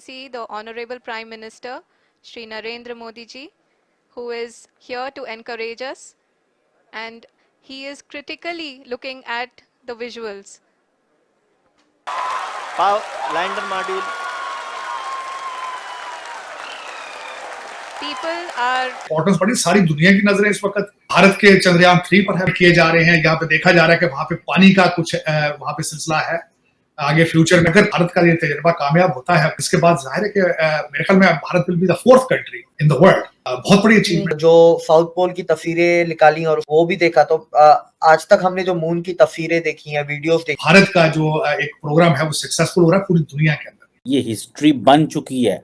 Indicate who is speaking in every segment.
Speaker 1: Excellency, the Honorable Prime Minister, Shri Narendra Modi ji, who is here to encourage us, and he is critically looking at the visuals.
Speaker 2: Lander module
Speaker 1: People are
Speaker 3: importance पड़ी। सारी दुनिया की नजरें इस वक्त भारत के चंद्रयान 3 पर है किए जा रहे हैं। यहाँ पे देखा जा रहा है कि वहां पे पानी का कुछ वहां पे सिलसिला है। आगे फ्यूचर में अगर भारत का ये तजर्बा कामयाब होता है, इसके बाद जाहिर है कि मेरे ख्याल में Bharat will be the 4th country in the world. बहुत बड़ी अचीवमेंट।
Speaker 4: जो साउथ पोल की तस्वीरें निकाली और वो भी देखा, तो आज तक हमने जो मून की तस्वीरें देखी हैं, वीडियोस देखी,
Speaker 3: भारत का जो एक प्रोग्राम है वो सक्सेसफुल हो रहा है पूरी दुनिया के अंदर।
Speaker 5: ये हिस्ट्री बन चुकी है,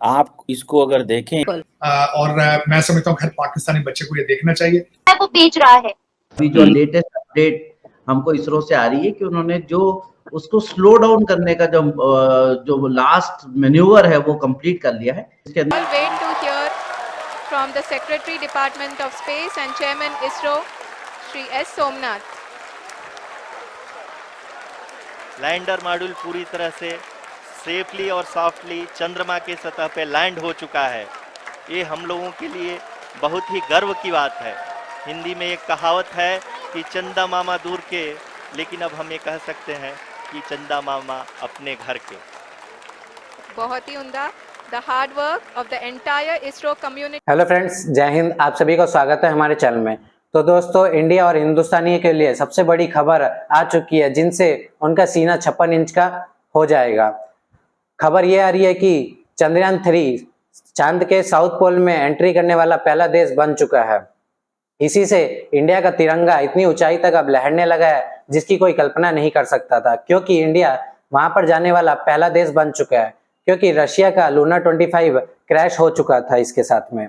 Speaker 5: आप इसको अगर देखें।
Speaker 3: और मैं समझता हूँ हर पाकिस्तानी बच्चे को ये देखना चाहिए।
Speaker 6: वो बेच रहा है।
Speaker 7: अभी जो लेटेस्ट अपडेट हमको इसरो से आ रही है कि उन्होंने जो उसको स्लो डाउन करने का जो लास्ट मैन्यूवर है वो कंप्लीट कर लिया है। इसके अंदर
Speaker 1: wait to hear from the Secretary Department of Space and Chairman ISRO, Shri S. Somnath.
Speaker 2: Lander module पूरी तरह से सेफली और सॉफ्टली चंद्रमा के सतह पे लैंड हो चुका है। ये हम लोगों के लिए बहुत ही गर्व की बात है। हिंदी में एक कहावत है कि चंदा मामा दूर के, लेकिन अब हम ये कह सकते हैं कि चंदा मामा अपने घर के।
Speaker 1: बहुत ही उम्दा। The hard work of the entire ISRO community.
Speaker 8: Hello friends, जय हिंद। आप सभी को स्वागत है हमारे चैनल में। तो दोस्तों, इंडिया और हिंदुस्तानी के लिए सबसे बड़ी खबर आ चुकी है, जिनसे उनका सीना 56 इंच का हो जाएगा। खबर ये आ रही है कि चंद्रयान 3 चांद के साउथ पोल में एंट्री करने वाला पहला देश बन चुका है। इसी से इंडिया का तिरंगा इतनी ऊंचाई तक अब लहरने लगा है जिसकी कोई कल्पना नहीं कर सकता था, क्योंकि इंडिया वहां पर जाने वाला पहला देश बन चुका है, क्योंकि रशिया का लूना 25 क्रैश हो चुका था इसके साथ में।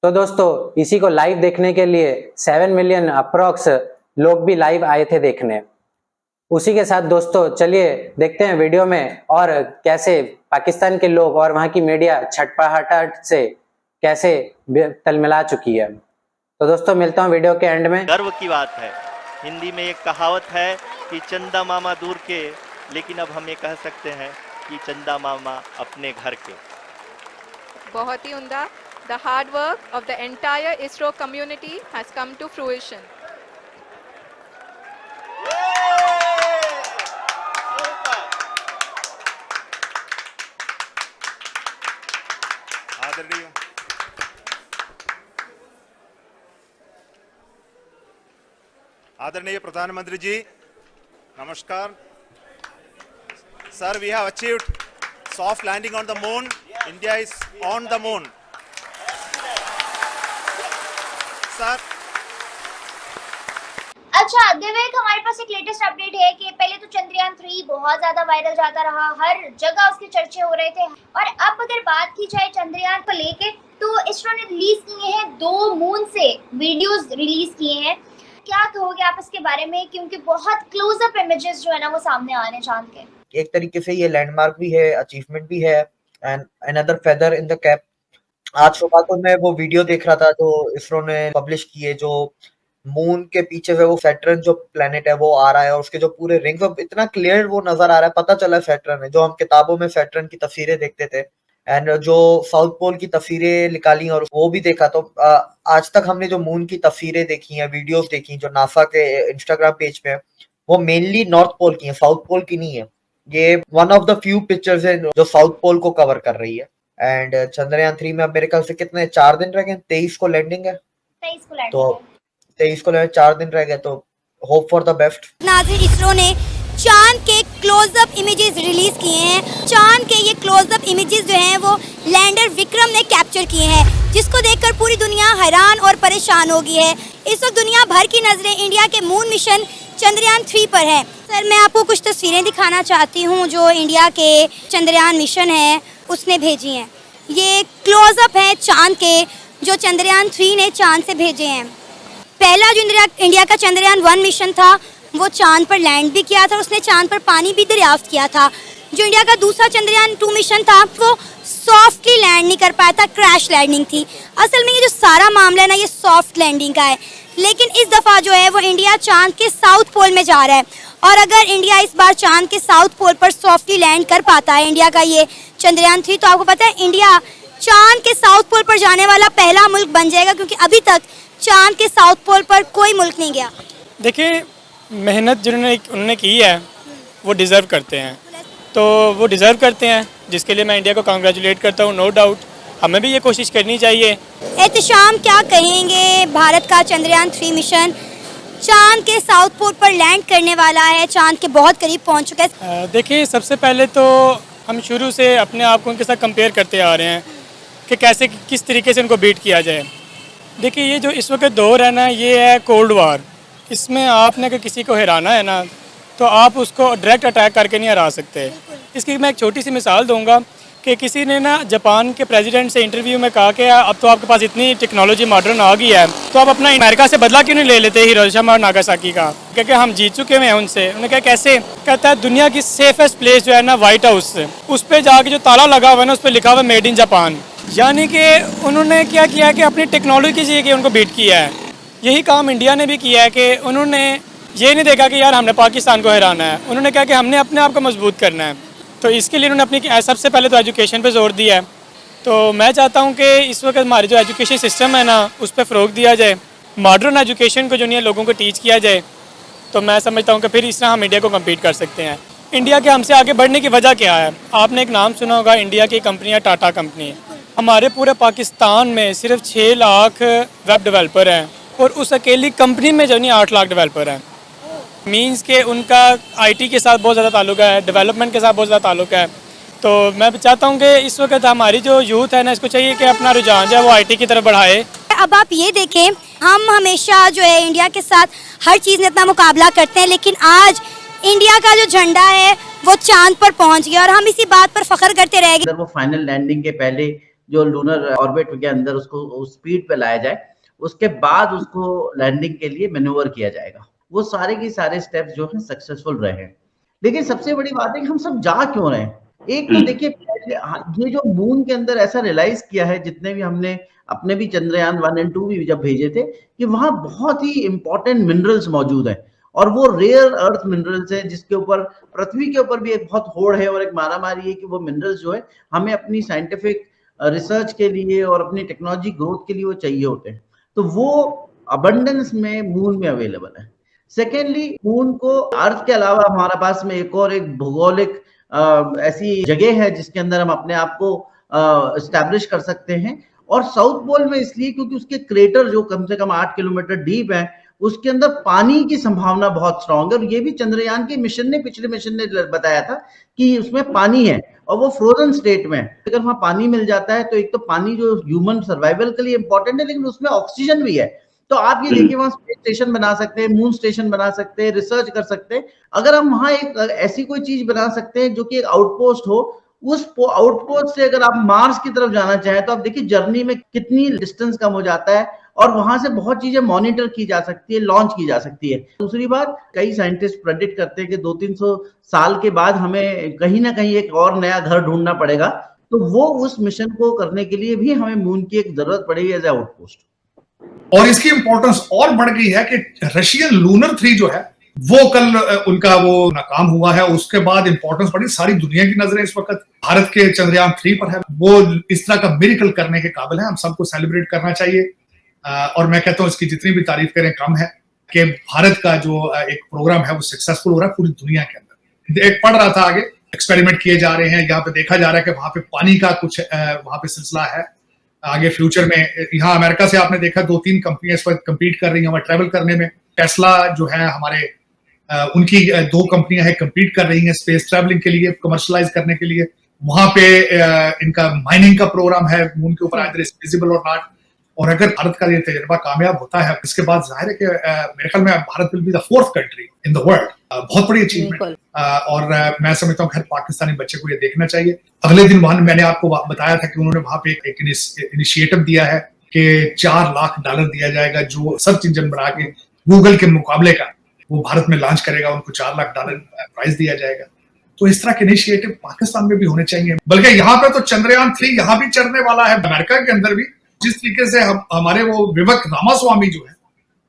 Speaker 8: तो दोस्तों, इसी को लाइव देखने के लिए 7 मिलियन अप्रॉक्स लोग भी लाइव आए थे देखने। उसी के साथ दोस्तों, चलिए देखते हैं वीडियो में और कैसे पाकिस्तान के लोग और वहां की मीडिया छटपटाहट से कैसे तलमिला चुकी है। तो दोस्तों, मिलता हूं वीडियो के एंड में।
Speaker 2: गर्व की बात है। हिंदी में एक कहावत है कि चंदा मामा दूर के, लेकिन अब हम ये कह सकते हैं कि चंदा मामा अपने घर के।
Speaker 1: बहुत ही उम्दा। The hard work of the entire ISRO community has come to fruition.
Speaker 9: आदरणीय प्रधानमंत्री जी, नमस्कार। Sir, we have achieved soft landing on the moon. India is on the moon. Sir,
Speaker 6: अच्छा दिव्य, हमारे पास एक लेटेस्ट अपडेट है कि पहले तो चंद्रयान 3 बहुत ज्यादा वायरल जाता रहा, हर जगह उसके चर्चे हो रहे थे, और अब अगर बात की जाए चंद्रयान को लेके, तो इसरो ने रिलीज किए हैं 2 मून से वीडियोस रिलीज किए हैं। क्या कहोगे आप इसके बारे में, क्योंकि बहुत क्लोजअप इमेजेस जो है ना वो सामने आ रहे हैं चांद के।
Speaker 4: एक तरीके से ये लैंडमार्क भी है, अचीवमेंट भी है, and another feather in the cap. आज सुबह को मैं वो वीडियो देख रहा था जो इसरो ने पब्लिश की है, जो मून के पीछे से वो सैटर्न जो प्लेनेट है वो आ रहा है, और उसके जो पूरे रिंग्स, अब इतना क्लियर वो नजर आ रहा है, पता चला सैटर्न है। जो हम किताबों में सैटर्न की तस्वीरें देखते थे, एंड जो साउथ पोल की तस्वीरें निकाली और वो भी देखा, तो आज तक हमने जो मून की तस्वीरें देखी हैं, वीडियोस देखी जो नासा के इंस्टाग्राम पेज पे, वो मेनली नॉर्थ पोल की है, साउथ पोल की नहीं है। ये one of the few pictures है जो साउथ पोल को कवर कर रही है। एंड चंद्रयान 3 में अब मेरे ख्याल से कितने 4 दिन रह गए, 23 को लैंडिंग है,
Speaker 6: 23 को लैंडिंग
Speaker 4: तो
Speaker 6: है।
Speaker 4: 23 को 4 दिन रह गए, तो होप फॉर द बेस्ट।
Speaker 10: नाज़रीन, इसरो ने चांद के क्लोजअप इमेजेस रिलीज किए हैं। चांद के ये क्लोजअप इमेजेस जो हैं वो लैंडर विक्रम ने कैप्चर किए हैं, जिसको देखकर पूरी दुनिया हैरान और परेशान हो गई है। इस वक्त दुनिया भर की नजरें इंडिया के मून मिशन चंद्रयान 3 पर है। सर, मैं आपको कुछ तस्वीरें दिखाना चाहती हूँ जो इंडिया के चंद्रयान मिशन है उसने भेजी हैं। ये क्लोजअप है चांद के, जो चंद्रयान 3 ने चांद से भेजे हैं। पहला जो इंडिया का चंद्रयान 1 मिशन था वो चांद पर लैंड भी किया था, उसने चांद पर पानी भी दरियाफ्त किया था। जो इंडिया का दूसरा चंद्रयान 2 मिशन था वो सॉफ्टली लैंड नहीं कर पाया था, क्रैश लैंडिंग थी। असल में ये जो सारा मामला है ना, ये सॉफ्ट लैंडिंग का है। लेकिन इस दफ़ा जो है वो इंडिया चांद के साउथ पोल में जा रहा है। और अगर इंडिया इस बार चांद के साउथ पोल पर सॉफ्टली लैंड कर पाता है, इंडिया का ये चंद्रयान 3, तो आपको पता है इंडिया चांद के साउथ पोल पर जाने वाला पहला मुल्क बन जाएगा, क्योंकि अभी तक चांद के साउथ पोल पर कोई मुल्क नहीं गया।
Speaker 11: देखिए, मेहनत जिन्होंने उन्होंने की है वो डिज़र्व करते हैं, तो वो डिज़र्व करते हैं, जिसके लिए मैं इंडिया को कांग्रेचुलेट करता हूँ। नो डाउट हमें भी ये कोशिश करनी चाहिए।
Speaker 10: एहतशाम, क्या कहेंगे, भारत का चंद्रयान 3 मिशन चांद के साउथ पोल पर लैंड करने वाला है, चांद के बहुत करीब पहुंच चुका है।
Speaker 11: देखिए, सबसे पहले तो हम शुरू से अपने आप को उनके साथ कंपेयर करते आ रहे हैं कि कैसे किस तरीके से उनको बीट किया जाए। देखिए, ये जो इस वक्त दौर है ना, ये है कोल्ड वार। इसमें आपने अगर किसी को हराना है ना, तो आप उसको डायरेक्ट अटैक करके नहीं हरा सकते। इसकी मैं एक छोटी सी मिसाल दूंगा कि किसी ने ना जापान के प्रेसिडेंट से इंटरव्यू में कहा कि अब तो आपके पास इतनी टेक्नोलॉजी मॉडर्न आ गई है, तो आप अपना अमेरिका से बदला क्यों नहीं ले लेते हिरोशिमा और नागासाकी का, क्योंकि हम जीत चुके हुए हैं उनसे। उन्होंने कहा कैसे? कहता है दुनिया की सेफेस्ट प्लेस जो है ना, व्हाइट हाउस, उस पर जाके जो ताला लगा हुआ है ना, उस पर लिखा हुआ मेड इन जापान। यानी कि उन्होंने क्या किया कि अपनी टेक्नोलॉजी से कि उनको बीट किया है। यही काम इंडिया ने भी किया है कि उन्होंने ये नहीं देखा कि यार हमने पाकिस्तान को हराना है, उन्होंने कहा कि हमने अपने आप को मजबूत करना है। तो इसके लिए उन्होंने अपनी सबसे पहले तो एजुकेशन पे जोर दिया है। तो मैं चाहता हूँ कि इस वक्त हमारी जो एजुकेशन सिस्टम है ना, उस पर फ़रोग दिया जाए, मॉडर्न एजुकेशन को जो नहीं लोगों को टीच किया जाए। तो मैं समझता हूँ कि फिर इस तरह हम इंडिया को कम्पीट कर सकते हैं। इंडिया के हमसे आगे बढ़ने की वजह क्या है? आपने एक नाम सुना होगा, इंडिया की कंपनी है टाटा कंपनी। हमारे पूरे पाकिस्तान में सिर्फ 6 लाख वेब डेवलपर हैं और उस अकेली कंपनी में जो नहीं 8 लाख डेवलपर हैं। मींस के उनका आईटी के साथ बहुत ज़्यादा ताल्लुक है, डेवलपमेंट के साथ बहुत ज़्यादा ताल्लुक है। तो मैं चाहता हूँ कि इस वक्त हमारी जो यूथ है ना, इसको चाहिए कि अपना रुझान जो है वो आईटी की तरफ बढ़ाए।
Speaker 10: अब आप ये देखें, हम हमेशा जो है इंडिया के साथ हर चीज़ में अपना मुकाबला करते हैं, लेकिन आज इंडिया का जो झंडा है वो चांद पर पहुंच गया और हम इसी बात पर फख्र करते रह गए।
Speaker 7: वो फाइनल लैंडिंग के पहले जो लूनर ऑर्बिट के अंदर उसको स्पीड पे लाया जाए, उसके बाद उसको लैंडिंग के लिए मैन्यूवर किया जाएगा। वो सारे के सारे स्टेप्स जो हैं सक्सेसफुल रहे हैं। लेकिन सबसे बड़ी बात है कि हम सब जा क्यों रहे हैं। एक तो देखिए, ये जो मून के अंदर ऐसा रियलाइज किया है, जितने भी हमने अपने भी चंद्रयान 1 और 2 भी जब भेजे थे, कि वहां बहुत ही इंपॉर्टेंट मिनरल्स मौजूद हैं और वो रेयर अर्थ मिनरल्स हैं, जिसके ऊपर पृथ्वी के ऊपर भी एक बहुत होड़ है और एक मारामारी है कि वो मिनरल्स जो है हमें अपनी साइंटिफिक रिसर्च के लिए और अपनी टेक्नोलॉजी ग्रोथ के लिए वो चाहिए होते हैं। तो वो अबंडेंस में मून में अवेलेबल है। सेकेंडली, मून को अर्थ के अलावा हमारे पास में एक भौगोलिक ऐसी जगह है जिसके अंदर हम अपने आप को एस्टैब्लिश कर सकते हैं। और साउथ पोल में इसलिए क्योंकि उसके क्रेटर जो कम से कम 8 किलोमीटर डीप है, उसके अंदर पानी की संभावना बहुत स्ट्रांग है। और ये भी चंद्रयान के मिशन ने, पिछले मिशन ने बताया था कि उसमें पानी है और वो फ्रोजन स्टेट में है। अगर वहां पानी मिल जाता है तो एक तो पानी जो ह्यूमन सर्वाइवल के लिए इंपॉर्टेंट है, लेकिन उसमें ऑक्सीजन भी है। तो आप ये देखिए, वहां स्पेस स्टेशन बना सकते हैं, मून स्टेशन बना सकते हैं, रिसर्च कर सकते हैं। अगर हम वहां एक ऐसी कोई चीज बना सकते हैं जो कि एक आउटपोस्ट हो, उस आउटपोस्ट से अगर आप मार्स की तरफ जाना चाहें तो आप देखिए जर्नी में कितनी डिस्टेंस कम हो जाता है और वहां से बहुत चीजें मॉनिटर की जा सकती है, लॉन्च की जा सकती है। दूसरी बात, कई साइंटिस्ट प्रेडिक्ट करते हैं कि 200-300 साल के बाद हमें कहीं ना कहीं एक और नया घर ढूंढना पड़ेगा। तो वो उस मिशन को करने के लिए भी हमें मून की एक जरूरत पड़ेगी एज ए आउटपोस्ट।
Speaker 3: और इसकी इंपॉर्टेंस और बढ़ गई है कि रशियन लूनर 3 जो है वो कल उनका वो नाकाम हुआ है। उसके बाद इंपॉर्टेंस बढ़ी, सारी दुनिया की नजरें इस वक्त भारत के चंद्रयान 3 पर है। वो इस तरह का मिरेकल करने के काबिल है, हम सबको सेलिब्रेट करना चाहिए। और मैं कहता हूँ इसकी जितनी भी तारीफ करें कम है कि भारत का जो एक प्रोग्राम है वो सक्सेसफुल हो रहा है पूरी दुनिया के अंदर। एक पढ़ रहा था, आगे एक्सपेरिमेंट किए जा रहे हैं, यहाँ पे देखा जा रहा है कि वहां पे पानी का कुछ वहां पे सिलसिला है। आगे फ्यूचर में यहाँ अमेरिका से आपने देखा 2-3 कंपनियां इस वक्त कम्पीट कर रही हैं ट्रैवल करने में। टेस्ला जो है हमारे उनकी 2 कंपनियां हैं कम्पीट कर रही हैं स्पेस ट्रैवलिंग के लिए, कमर्शलाइज करने के लिए। वहां पे इनका माइनिंग का प्रोग्राम है मून के ऊपर, आइदर इट्स विजिबल और नॉट। और अगर भारत का ये तजर्बा कामयाब होता है, इसके बाद जाहिर है कि मेरे ख्याल में Bharat will be the 4th country in the world. बहुत बड़ी अचीवमेंट। और मैं समझता हूँ हर पाकिस्तानी बच्चे को ये देखना चाहिए। अगले दिन वहां मैंने आपको बताया था कि उन्होंने वहां पे एक इनिशिएटिव दिया है कि $4 लाख दिया जाएगा, जो सर्च इंजन बना के गूगल के मुकाबले का वो भारत में लॉन्च करेगा, उनको $4 लाख प्राइज दिया जाएगा। तो इस तरह के इनिशिएटिव पाकिस्तान में भी होने चाहिए। बल्कि यहाँ पे तो चंद्रयान 3 यहाँ भी चढ़ने वाला है, अमेरिका के अंदर भी। जिस तरीके से हमारे वो विवेक रामास्वामी जो है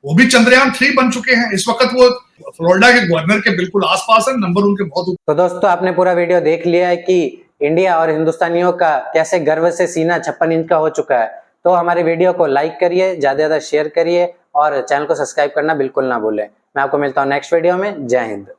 Speaker 3: वो भी चंद्रयान 3 बन चुके हैं। इस वक्त वो फ्लोरिडा के गवर्नर के बिल्कुल आसपास है, नंबर उनके बहुत।
Speaker 8: तो दोस्तों आपने पूरा वीडियो देख लिया है कि इंडिया और हिंदुस्तानियों का कैसे गर्व से सीना 56 इंच का हो चुका है। तो हमारे वीडियो को लाइक करिए, ज्यादा से ज्यादा शेयर करिए और चैनल को सब्सक्राइब करना बिल्कुल ना भूलें। मैं आपको मिलता हूँ नेक्स्ट वीडियो में। जय हिंद।